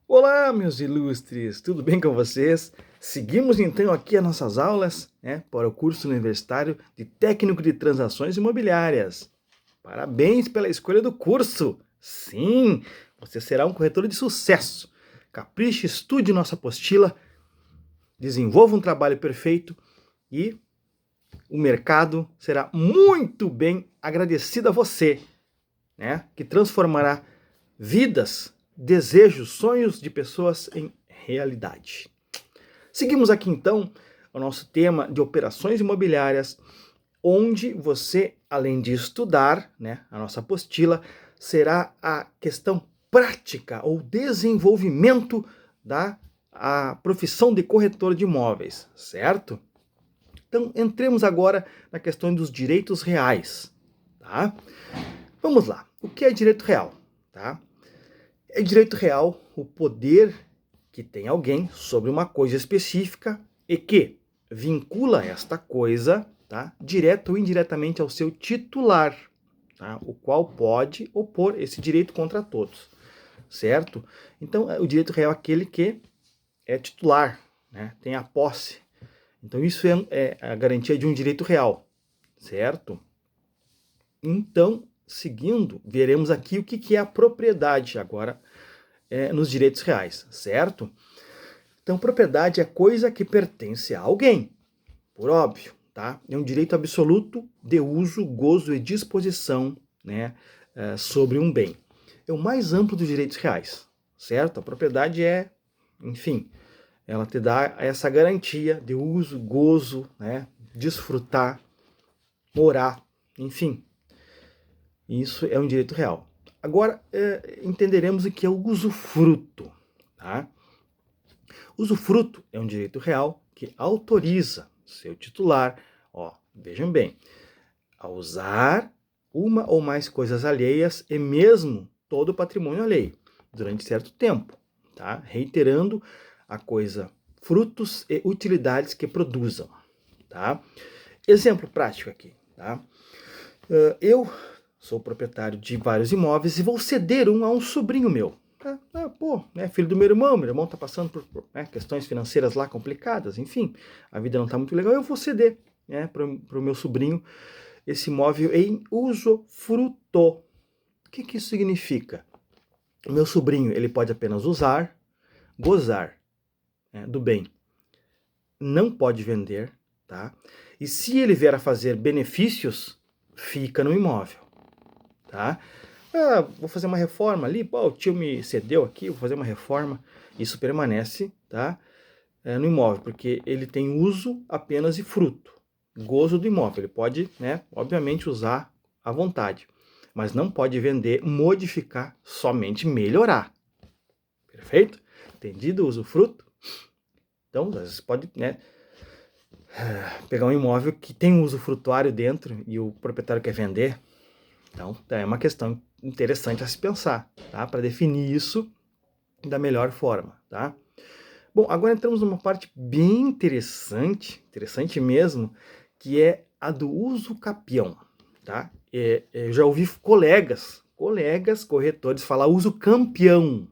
Olá, meus ilustres, tudo bem com vocês? Seguimos então aqui as nossas aulas, para o curso universitário de Técnico de Transações Imobiliárias. Parabéns pela escolha do curso! Sim, você será um corretor de sucesso. Capriche, estude nossa apostila, desenvolva um trabalho perfeito e o mercado será muito bem agradecido a você, que transformará vidas, desejos, sonhos de pessoas em realidade. Seguimos aqui então o nosso tema de operações imobiliárias, onde você, além de estudar, a nossa apostila, será a questão prática ou desenvolvimento da a profissão de corretor de imóveis, certo? Então, entremos agora na questão dos direitos reais, tá? Vamos lá. O que é direito real, tá? É direito real o poder que tem alguém sobre uma coisa específica e que vincula esta coisa, tá, direto ou indiretamente ao seu titular, tá, o qual pode opor esse direito contra todos, certo? Então, o direito real é aquele que é titular, tem a posse. Então, isso é a garantia de um direito real, certo? Então, seguindo, veremos aqui o que é a propriedade agora nos direitos reais, certo? Então, propriedade é coisa que pertence a alguém, por óbvio, tá? É um direito absoluto de uso, gozo e disposição, sobre um bem. É o mais amplo dos direitos reais, certo? A propriedade enfim, ela te dá essa garantia de uso, gozo, desfrutar, morar, enfim. Isso é um direito real. Agora, entenderemos o que é o usufruto, tá? Usufruto é um direito real que autoriza seu titular, vejam bem, a usar uma ou mais coisas alheias e mesmo todo o patrimônio alheio durante certo tempo, tá? Reiterando a coisa, frutos e utilidades que produzam, tá? Exemplo prático aqui, tá? Eu sou proprietário de vários imóveis e vou ceder um a um sobrinho meu. Filho do meu irmão tá passando por questões financeiras lá complicadas, enfim, a vida não tá muito legal, eu vou ceder, para o meu sobrinho esse imóvel em usufruto. O que isso significa? O meu sobrinho, ele pode apenas usar, gozar, do bem, não pode vender, tá? E se ele vier a fazer benefícios, fica no imóvel, tá? Vou fazer uma reforma ali, o tio me cedeu aqui, vou fazer uma reforma, isso permanece, tá? No imóvel, porque ele tem uso apenas e fruto, gozo do imóvel, ele pode, obviamente usar à vontade, mas não pode vender, modificar, somente melhorar, perfeito? Entendido o usufruto? Então, às vezes pode, pegar um imóvel que tem um usufrutuário dentro e o proprietário quer vender, então é uma questão interessante a se pensar, tá? Para definir isso da melhor forma, tá? Bom, agora entramos numa parte bem interessante mesmo, que é a do uso capião, tá? Eu já ouvi colegas corretores falar uso campeão,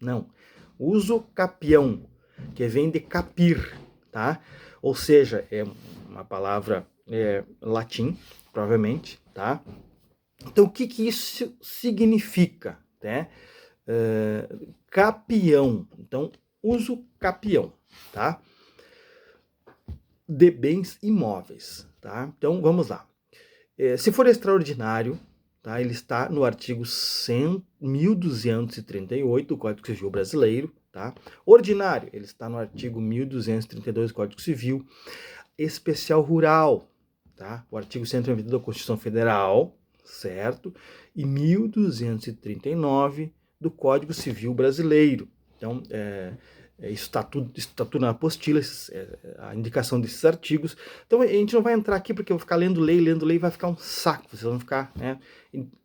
não, uso capião, que vem de capir, tá? Ou seja, é uma palavra latim, provavelmente, tá? Então, o que isso significa, né? Capião. Então, uso capião, tá? De bens imóveis, tá? Então, vamos lá. Se for extraordinário, tá? Ele está no artigo 1238 do Código Civil Brasileiro, tá? Ordinário, ele está no artigo 1232 do Código Civil. Especial rural, tá? O artigo 190 da Constituição Federal, certo? E 1239 do Código Civil Brasileiro. Então, isso está tudo na apostila, a indicação desses artigos. Então, a gente não vai entrar aqui porque eu vou ficar lendo lei, vai ficar um saco, vocês vão ficar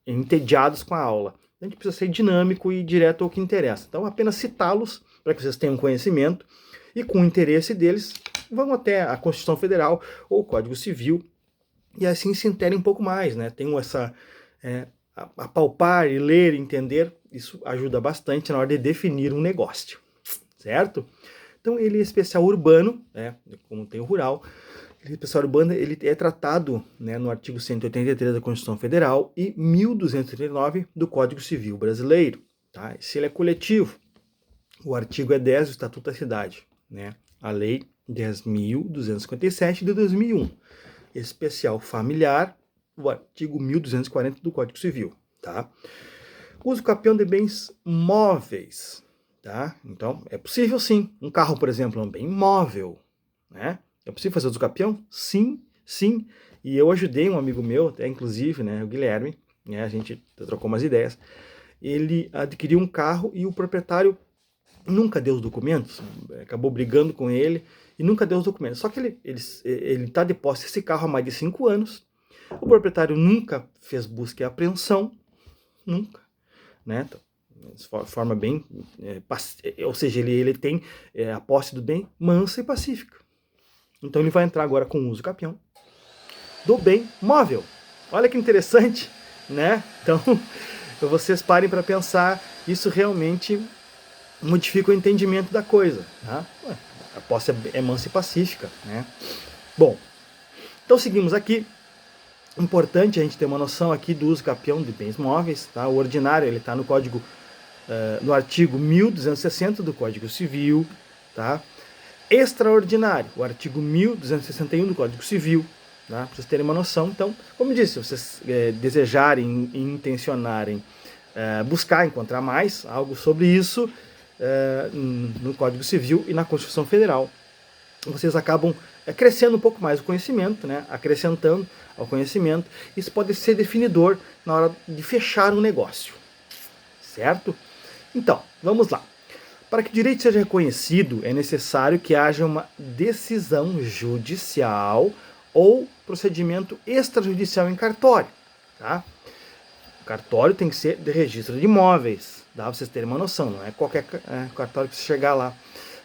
entediados com a aula. A gente precisa ser dinâmico e direto ao que interessa. Então, apenas citá-los para que vocês tenham conhecimento e, com o interesse deles, vão até a Constituição Federal ou o Código Civil e assim se interem um pouco mais, Tenham apalpar e ler, entender, isso ajuda bastante na hora de definir um negócio, certo? Então ele é especial urbano, né, como tem o rural. Ele especial urbano, ele é tratado, né, no artigo 183 da Constituição Federal e 1239 do Código Civil Brasileiro. Tá? Se ele é coletivo, o artigo é 10 do Estatuto da Cidade, né? A Lei 10.257 de 2001. Especial familiar, o artigo 1240 do Código Civil. Tá? Uso capião de bens móveis. Tá? Então, é possível sim. Um carro, por exemplo, é um bem móvel. Né? É possível fazer uso capião? Sim, sim. E eu ajudei um amigo meu, até inclusive, né, o Guilherme, né, a gente trocou umas ideias. Ele adquiriu um carro e o proprietário nunca deu os documentos, acabou brigando com ele e nunca deu os documentos. Só que ele tá de posse desse carro há mais de 5 anos. O proprietário nunca fez busca e apreensão, nunca, né? Então, de forma bem, ou seja, ele tem a posse do bem mansa e pacífica. Então ele vai entrar agora com o uso capião do bem móvel. Olha que interessante, né? Então vocês parem para pensar, isso realmente modifica o entendimento da coisa. Tá? A posse é mansa e pacífica. Né? Bom, então seguimos aqui. Importante a gente ter uma noção aqui do uso capião de bens móveis. Tá? O ordinário ele está no código, no artigo 1260 do Código Civil. Tá? Extraordinário, o artigo 1261 do Código Civil. Tá? Para vocês terem uma noção. Então, como eu disse, se vocês desejarem e intencionarem buscar, encontrar mais algo sobre isso, no Código Civil e na Constituição Federal, vocês acabam crescendo um pouco mais o conhecimento, né? Acrescentando ao conhecimento. Isso pode ser definidor na hora de fechar um negócio, certo? Então, vamos lá. Para que o direito seja reconhecido, é necessário que haja uma decisão judicial ou procedimento extrajudicial em cartório. Tá? O cartório tem que ser de registro de imóveis, dá para vocês terem uma noção, não é qualquer cartório que você chegar lá.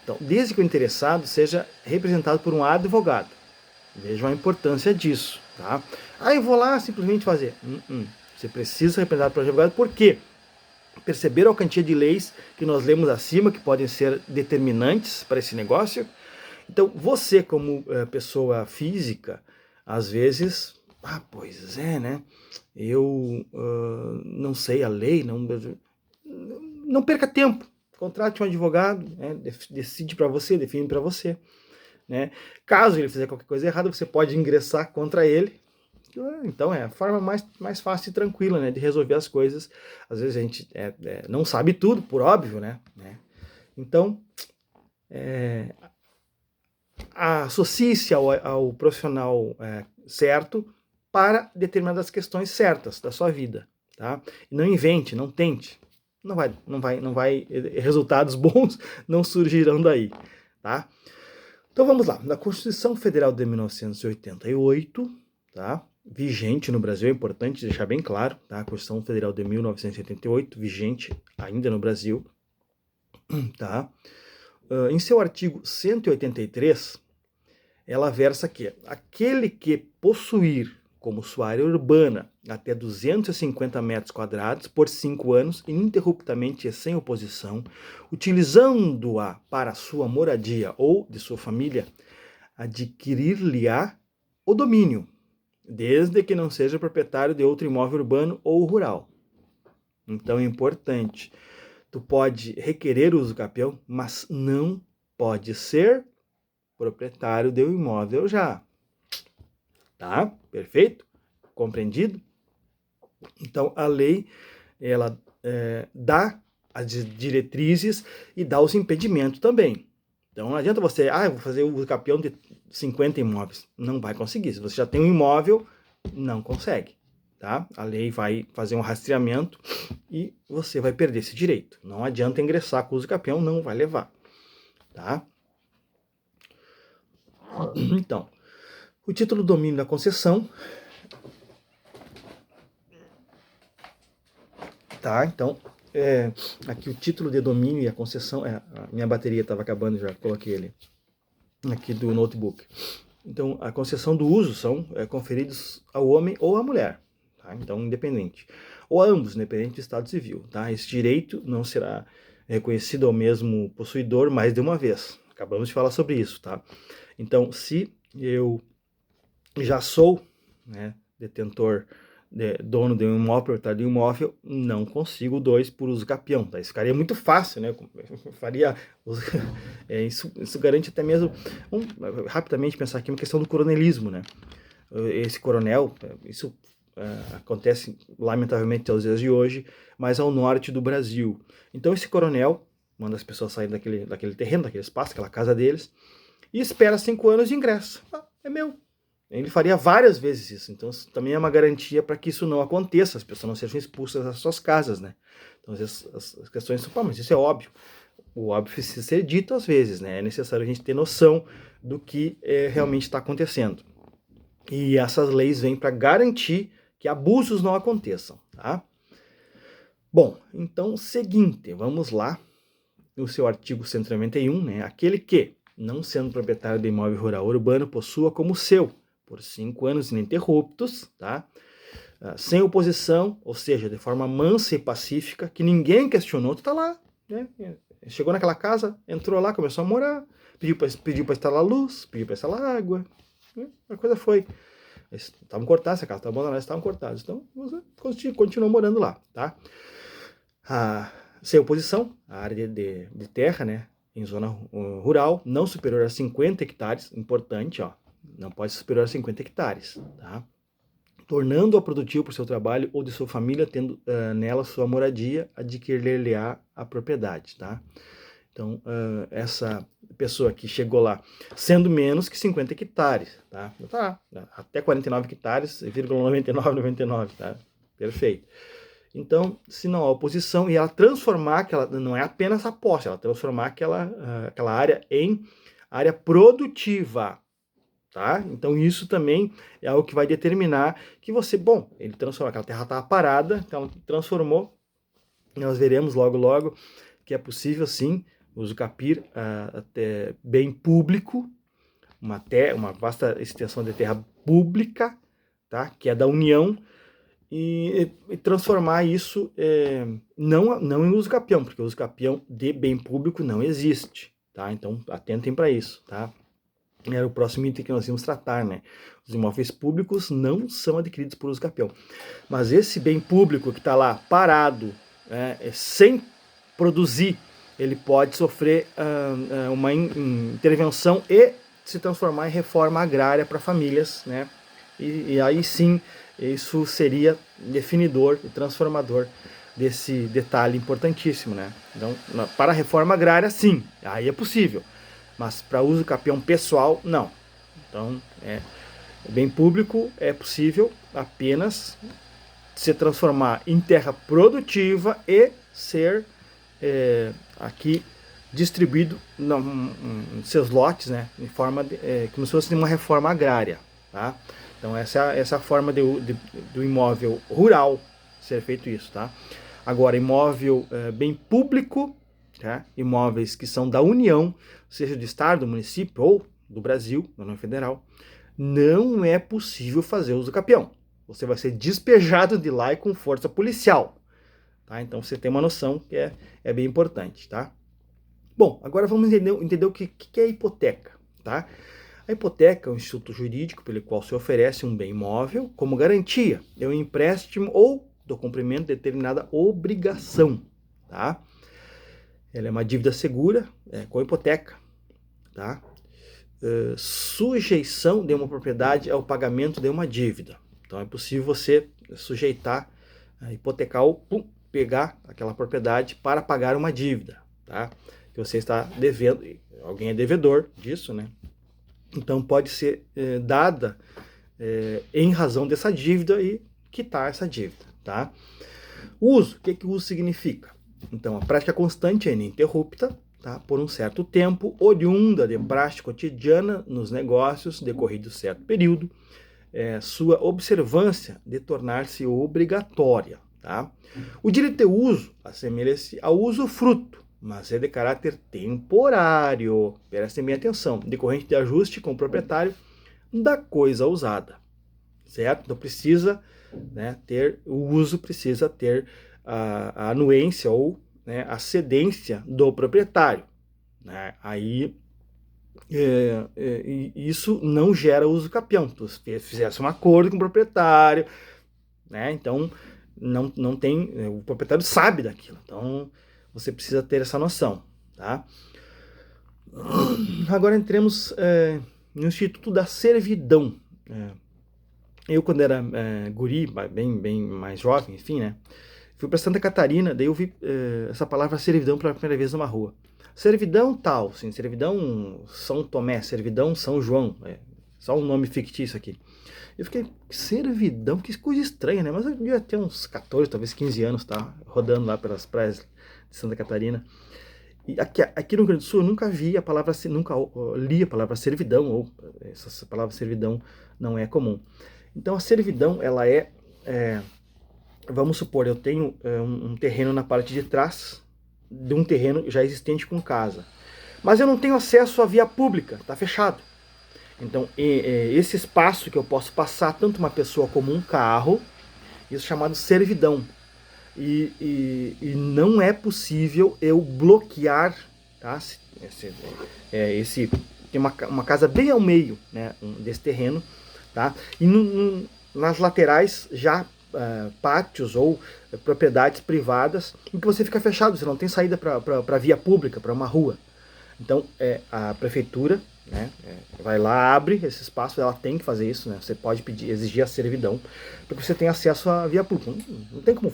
Então, desde que o interessado seja representado por um advogado. Vejam a importância disso. Tá? Eu vou lá simplesmente fazer. Você precisa ser representado por um advogado, por quê? Perceberam a quantia de leis que nós lemos acima, que podem ser determinantes para esse negócio? Então, você como pessoa física, às vezes, pois é, né? Eu não sei a lei, não perca tempo. Contrate um advogado, né? Decide para você, define para você. Né? Caso ele fizer qualquer coisa errada, você pode ingressar contra ele. Então é a forma mais fácil e tranquila, né, de resolver as coisas. Às vezes a gente não sabe tudo, por óbvio, né? Então, associe-se ao profissional certo para determinadas questões certas da sua vida. Tá? E não invente, não tente. Não vai, resultados bons não surgirão daí. Tá? Então vamos lá. Na Constituição Federal de 1988, tá? Vigente no Brasil, é importante deixar bem claro, tá? A Constituição Federal de 1988, vigente ainda no Brasil, tá? Em seu artigo 183, ela versa que aquele que possuir como sua área urbana até 250 metros quadrados por 5 anos, ininterruptamente e sem oposição, utilizando-a para sua moradia ou de sua família, adquirir-lhe-á o domínio, desde que não seja proprietário de outro imóvel urbano ou rural. Então é importante. Tu pode requerer o uso capião, mas não pode ser proprietário do imóvel já. Tá? Perfeito? Compreendido? Então a lei, ela dá as diretrizes e dá os impedimentos também. Então não adianta você, eu vou fazer o uso capião de 50 imóveis. Não vai conseguir. Se você já tem um imóvel, não consegue. Tá? A lei vai fazer um rastreamento e você vai perder esse direito. Não adianta ingressar com o uso capião, não vai levar. Tá? Então, o título do domínio da concessão. Tá? Então, aqui o título de domínio e a concessão. A minha bateria estava acabando, já coloquei ele aqui do notebook. Então, a concessão do uso são conferidos ao homem ou à mulher. Tá? Então, independente. ou a ambos, independente do estado civil, tá? Esse direito não será reconhecido ao mesmo possuidor mais de uma vez. Acabamos de falar sobre isso, tá? Então, se eu já sou, né, detentor, dono de um imóvel, proprietário de um imóvel, não consigo 2 por uso capião, tá? Isso ficaria muito fácil, né? Isso garante até mesmo, rapidamente pensar aqui, uma questão do coronelismo, né? Esse coronel, isso acontece lamentavelmente aos dias de hoje, mas ao norte do Brasil. Então esse coronel manda as pessoas saírem daquele terreno, daquele espaço, aquela casa deles, e espera 5 anos de ingresso. É meu. Ele faria várias vezes isso, então isso também é uma garantia para que isso não aconteça, as pessoas não sejam expulsas das suas casas, né? Então as questões são, mas isso é óbvio. O óbvio precisa ser dito às vezes, né? É necessário a gente ter noção do que realmente está acontecendo. E essas leis vêm para garantir que abusos não aconteçam, tá? Bom, então, seguinte, vamos lá, no seu artigo 191, né? Aquele que, não sendo proprietário de imóvel rural ou urbano, possua como seu, por 5 anos ininterruptos, tá? Sem oposição, ou seja, de forma mansa e pacífica, que ninguém questionou, tu tá lá, né? Chegou naquela casa, entrou lá, começou a morar, pediu para instalar luz, pediu para instalar água, né? A coisa foi. Estavam cortados, essa casa estava abandonada, estavam cortados. Então, você continuou morando lá, tá? Sem oposição, a área de terra, né, em zona rural, não superior a 50 hectares, importante, ó, não pode ser superior a 50 hectares, tá? Tornando-a produtivo por seu trabalho ou de sua família, tendo nela sua moradia, adquirir-lhe-á a propriedade, tá? Então, essa pessoa que chegou lá, sendo menos que 50 hectares, tá? Tá, até 49 hectares, 0,9999, tá? Perfeito. Então, se não há oposição, e ela transformar, aquela, não é apenas a posse, ela transformar aquela área em área produtiva, tá? Então, isso também é algo que vai determinar que você, bom, ele transformou, aquela terra estava parada, então ela transformou, nós veremos logo, logo, que é possível, sim, o usufruir até bem público, uma vasta extensão de terra pública, tá? Que é da União, e transformar isso não em uso capião, porque o uso capião de bem público não existe, tá? Então atentem para isso, tá? Era o próximo item que nós íamos tratar, né? Os imóveis públicos não são adquiridos por uso capião, mas esse bem público que está lá parado, sem produzir, ele pode sofrer uma intervenção e se transformar em reforma agrária para famílias, né? E aí sim, isso seria definidor e transformador desse detalhe importantíssimo, né? Então, para a reforma agrária, sim, aí é possível, mas para uso capião pessoal, não. Então, bem público é possível apenas se transformar em terra produtiva e ser aqui distribuído em seus lotes, né, em forma como se fosse uma reforma agrária, tá? Então essa é a forma do imóvel rural ser feito isso, tá? Agora, imóvel bem público, tá? Imóveis que são da União, seja do Estado, do município ou do Brasil, da União Federal, não é possível fazer uso capião. Você vai ser despejado de lá e com força policial, tá? Então você tem uma noção que é bem importante, tá? Bom, agora vamos entender o que é a hipoteca, tá? A hipoteca é um instituto jurídico pelo qual se oferece um bem imóvel como garantia de um empréstimo ou do cumprimento de determinada obrigação, tá? Ela é uma dívida segura com hipoteca, tá? Sujeição de uma propriedade ao pagamento de uma dívida. Então é possível você sujeitar, hipotecar ou pegar aquela propriedade para pagar uma dívida, tá? Que você está devendo, alguém é devedor disso, né? Então pode ser dada em razão dessa dívida e quitar essa dívida, tá? Uso, o que o uso significa? Então, a prática constante é ininterrupta, tá? Por um certo tempo, oriunda de prática cotidiana nos negócios, decorrido certo período, sua observância de tornar-se obrigatória, tá? O direito de uso assemelha-se ao usufruto, mas é de caráter temporário, prestem bem atenção, decorrente de ajuste com o proprietário da coisa usada, certo? Então precisa né, o uso precisa ter a anuência ou, né, a cedência do proprietário, né? Aí isso não gera uso capião. Tu fizesse um acordo com o proprietário, né? Então não tem, o proprietário sabe daquilo. Então você precisa ter essa noção, tá? Agora entremos no Instituto da Servidão. Eu, quando era guri, bem mais jovem, enfim, né? Fui para Santa Catarina, daí eu vi essa palavra servidão pela primeira vez numa rua. Servidão tal, sim, servidão São Tomé, servidão São João, só um nome fictício aqui. Eu fiquei, servidão, que coisa estranha, né? Mas eu devia ter uns 14, talvez 15 anos, tá? Rodando lá pelas praias de Santa Catarina. E aqui no Rio Grande do Sul eu nunca vi a palavra, nunca li a palavra servidão, ou essa palavra servidão não é comum. Então a servidão, ela vamos supor, eu tenho um terreno na parte de trás de um terreno já existente com casa. Mas eu não tenho acesso à via pública, está fechado. Então, esse espaço que eu posso passar tanto uma pessoa como um carro, isso é chamado servidão. E não é possível eu bloquear, tá? Tem uma casa bem ao meio, né, desse terreno, tá? E nas laterais já pátios ou propriedades privadas em que você fica fechado, você não tem saída para via pública, para uma rua. Então a prefeitura, né, vai lá, abre esse espaço, ela tem que fazer isso, né? Você pode exigir a servidão para que você tenha acesso à via pública. Não tem como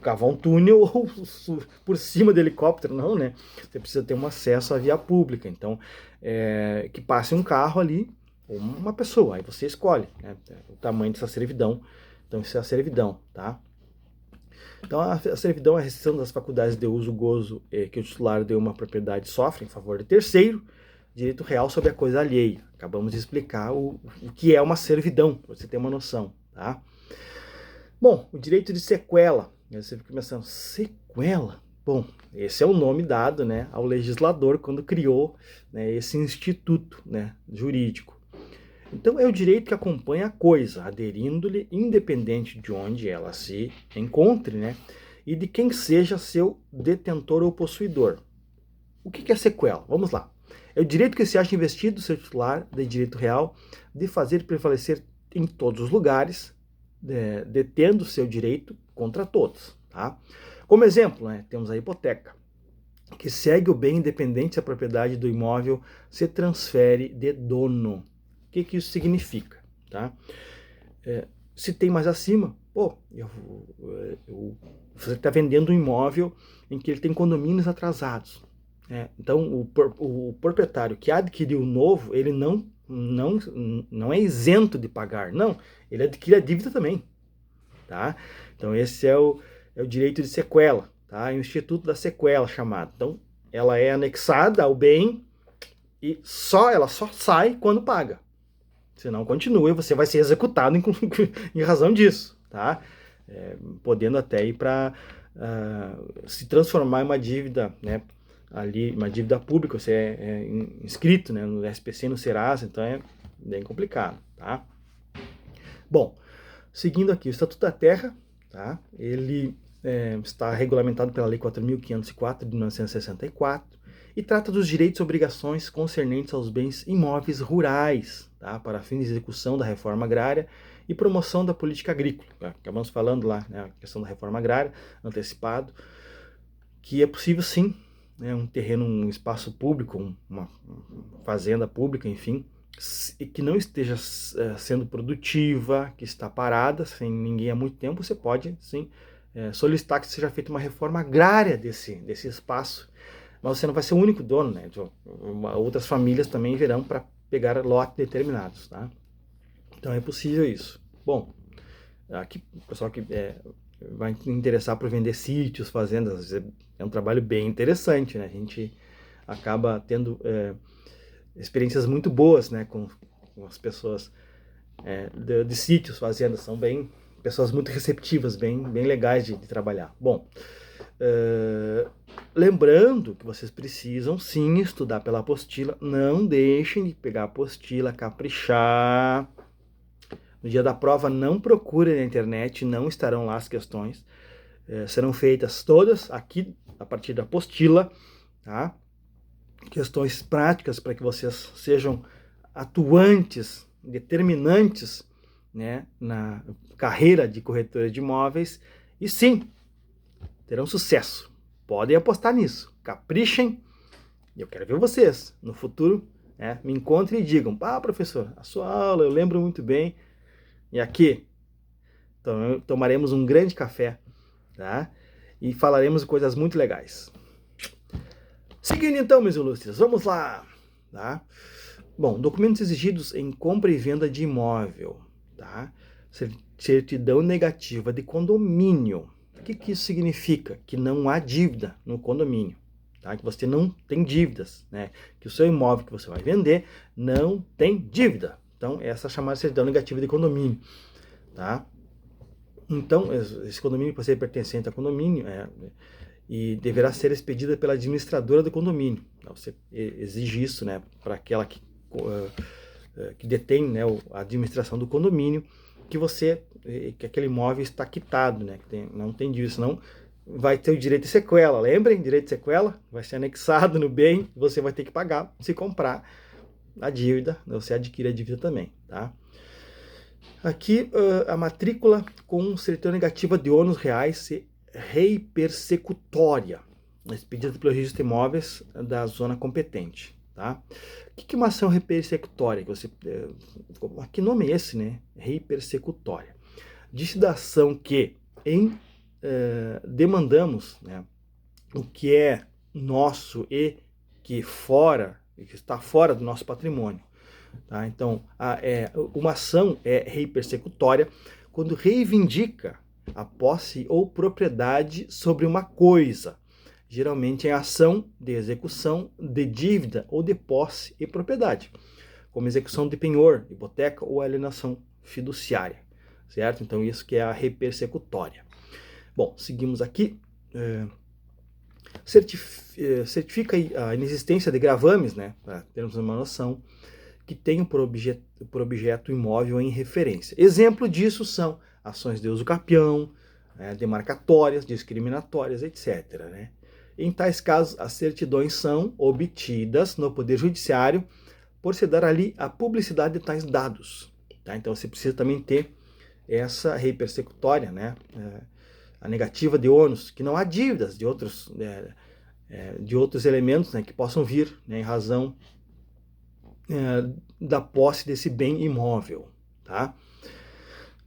cavar um túnel ou por cima do helicóptero, não, né? Você precisa ter um acesso à via pública. Então, que passe um carro ali, ou uma pessoa, aí você escolhe, né, o tamanho dessa servidão. Então, isso é a servidão, tá? Então, a servidão é a restrição das faculdades de uso, gozo que o titular de uma propriedade sofre em favor de terceiro, direito real sobre a coisa alheia. Acabamos de explicar o que é uma servidão, para você ter uma noção, tá? Bom, o direito de sequela. Você fica pensando, sequela? Bom, esse é o nome dado, né, ao legislador quando criou, né, esse instituto, né, jurídico. Então é o direito que acompanha a coisa, aderindo-lhe independente de onde ela se encontre, né, e de quem seja seu detentor ou possuidor. O que é sequela? Vamos lá. É o direito que se acha investido, seu titular, de direito real, de fazer prevalecer em todos os lugares, detendo seu direito contra todos. Tá? Como exemplo, né, temos a hipoteca, que segue o bem independente se a propriedade do imóvel se transfere de dono. O que isso significa? Tá? Se tem mais acima, você está vendendo um imóvel em que ele tem condomínios atrasados. Então, o proprietário que adquiriu o novo, ele não é isento de pagar, não, ele adquire a dívida também. Tá? Então, esse é o direito de sequela, tá? É o Instituto da Sequela chamado. Então, ela é anexada ao bem e ela só sai quando paga. Senão continua e você vai ser executado em razão disso, tá? Podendo até ir para se transformar em uma dívida, né? Ali, uma dívida pública, você é inscrito, né, no SPC, no Serasa, então é bem complicado, tá? Bom, seguindo aqui, o Estatuto da Terra, tá? Ele está regulamentado pela Lei 4.504 de 1964 e trata dos direitos e obrigações concernentes aos bens imóveis rurais, tá? Para fins de execução da reforma agrária e promoção da política agrícola. Acabamos falando lá, né, a questão da reforma agrária, antecipado, que é possível sim, né, um terreno, um espaço público, uma fazenda pública, enfim, que não esteja sendo produtiva, que está parada, sem ninguém há muito tempo, você pode sim solicitar que seja feita uma reforma agrária desse espaço. Mas você não vai ser o único dono, né? Outras famílias também virão para pegar lotes determinados, tá? Então é possível isso. Bom, aqui o pessoal que vai interessar por vender sítios, fazendas, é um trabalho bem interessante, né? A gente acaba tendo experiências muito boas, né, com as pessoas de sítios, fazendas, são pessoas muito receptivas, bem legais de trabalhar. Bom, lembrando que vocês precisam sim estudar pela apostila, não deixem de pegar a apostila, caprichar. No dia da prova, não procure na internet, não estarão lá as questões. Serão feitas todas aqui, a partir da apostila, tá? Questões práticas para que vocês sejam atuantes, determinantes, né, na carreira de corretora de imóveis. E sim, terão sucesso. Podem apostar nisso. Caprichem. Eu quero ver vocês no futuro, né, me encontrem e digam: professor, a sua aula eu lembro muito bem. E aqui tomaremos um grande café, tá? E falaremos coisas muito legais. Seguindo então, meus ilustres, vamos lá, tá? Bom, documentos exigidos em compra e venda de imóvel, tá? Certidão negativa de condomínio. O que isso significa? Que não há dívida no condomínio, tá? Que você não tem dívidas, né? Que o seu imóvel que você vai vender não tem dívida. Então, essa é a chamada certidão negativa de condomínio, tá? Então, esse condomínio pode ser pertencente a condomínio, e deverá ser expedida pela administradora do condomínio. Então, você exige isso, né, para aquela que detém, né, a administração do condomínio, que aquele imóvel está quitado, né, não tem dívida, senão vai ter o direito de sequela. Lembrem, direito de sequela vai ser anexado no bem, você vai ter que pagar se comprar a dívida, você adquire a dívida também, tá? Aqui a matrícula com certidão negativa de ônus reais rei persecutória, expedida pelo registro de imóveis da zona competente, tá? O que é uma ação rei persecutória? Que nome é esse, né? Rei persecutória. Diz da ação que demandamos, né, o que é nosso e que está fora do nosso patrimônio. Tá? Então, uma ação é rei persecutória quando reivindica a posse ou propriedade sobre uma coisa. Geralmente é ação de execução de dívida ou de posse e propriedade, como execução de penhor, hipoteca ou alienação fiduciária, certo? Então isso que é a rei persecutória. Bom, seguimos aqui. Certifica a inexistência de gravames, né, para termos uma noção, que tenham por objeto imóvel em referência. Exemplo disso são ações de uso capião, demarcatórias, discriminatórias, etc. Né? Em tais casos, as certidões são obtidas no Poder Judiciário por se dar ali a publicidade de tais dados. Tá? Então você precisa também ter essa rei persecutória, né? A negativa de ônus, que não há dívidas de outros elementos, né, que possam vir, né, em razão da posse desse bem imóvel. Tá?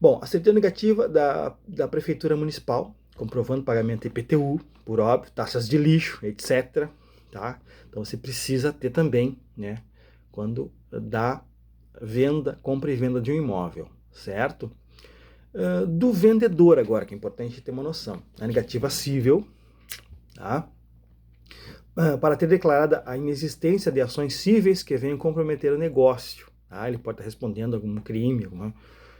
Bom, a certidão negativa da Prefeitura Municipal, comprovando pagamento de IPTU, por óbvio, taxas de lixo, etc. Tá? Então você precisa ter também, né, quando dá compra e venda de um imóvel, certo? Do vendedor agora, que é importante ter uma noção. A negativa cível, tá? Para ter declarada a inexistência de ações cíveis que venham comprometer o negócio. Tá? Ele pode estar respondendo a algum crime,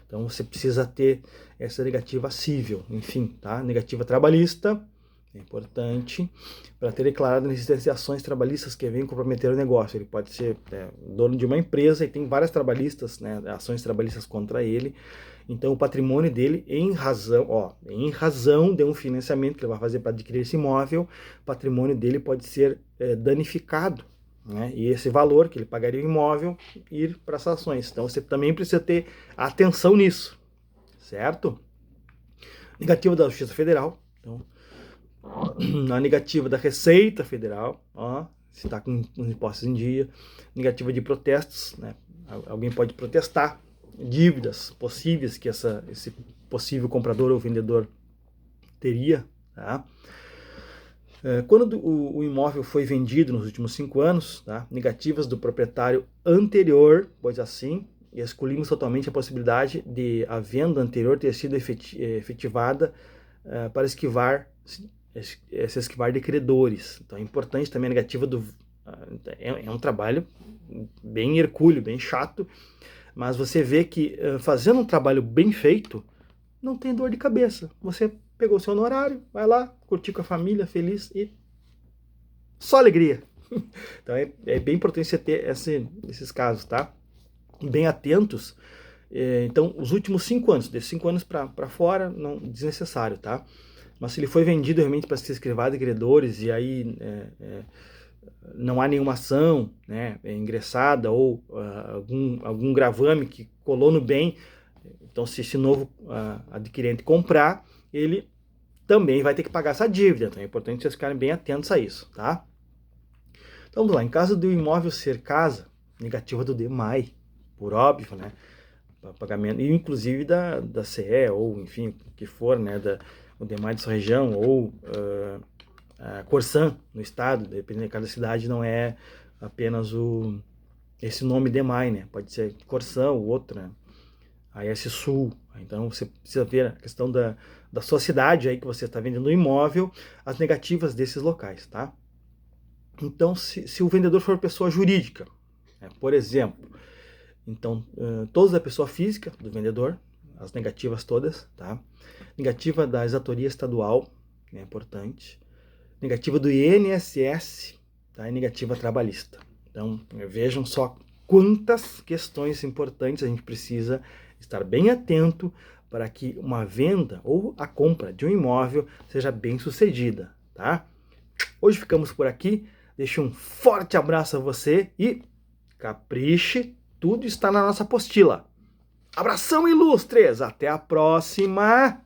então você precisa ter essa negativa cível, enfim, tá? Negativa trabalhista, é importante, para ter declarado a inexistência de ações trabalhistas que venham comprometer o negócio. Ele pode ser dono de uma empresa e tem várias trabalhistas, né, ações trabalhistas contra ele. Então o patrimônio dele, em razão de um financiamento que ele vai fazer para adquirir esse imóvel, o patrimônio dele pode ser danificado, né? E esse valor que ele pagaria o imóvel ir para as ações. Então você também precisa ter atenção nisso, certo? Negativa da Justiça Federal. Então, a negativa da Receita Federal, se está com os impostos em dia. Negativa de protestos, né? Alguém pode protestar dívidas possíveis que esse possível comprador ou vendedor teria, tá? Quando o imóvel foi vendido nos últimos 5 anos, tá? Negativas do proprietário anterior, pois assim, excluímos totalmente a possibilidade de a venda anterior ter sido efetivada para se esquivar de credores. Então é importante também a negativa é um trabalho bem hercúleo, bem chato, mas você vê que fazendo um trabalho bem feito, não tem dor de cabeça. Você pegou seu honorário, vai lá, curtir com a família, feliz e só alegria. Então é bem importante você ter esses casos, tá? Bem atentos Então, os últimos 5 anos, desses 5 anos para fora, não desnecessário, tá? Mas se ele foi vendido realmente para ser escrivado de credores e aí não há nenhuma ação, né, ingressada ou algum gravame que colou no bem, então se esse novo adquirente comprar, ele também vai ter que pagar essa dívida. Então é importante vocês ficarem bem atentos a isso, tá? Então vamos lá, em caso do imóvel ser casa, negativa do DMAI, por óbvio, né? Pagamento, inclusive da CE, ou enfim, o que for, né? O DMAI de sua região, ou a Corsan no estado, dependendo de cada cidade, não é apenas esse nome DMAI, né? Pode ser Corsan ou outro, né? A S Sul. Então você precisa ver a questão da sua cidade aí que você está vendendo o imóvel, as negativas desses locais, tá? Então, se o vendedor for pessoa jurídica, né, por exemplo, então todos da pessoa física do vendedor, as negativas todas, tá? Negativa da exatoria estadual, é importante. Negativa do INSS, tá? E negativa trabalhista. Então, vejam só quantas questões importantes a gente precisa estar bem atento para que uma venda ou a compra de um imóvel seja bem sucedida, tá? Hoje ficamos por aqui. Deixo um forte abraço a você e capriche, tudo está na nossa apostila. Abração, ilustres! Até a próxima!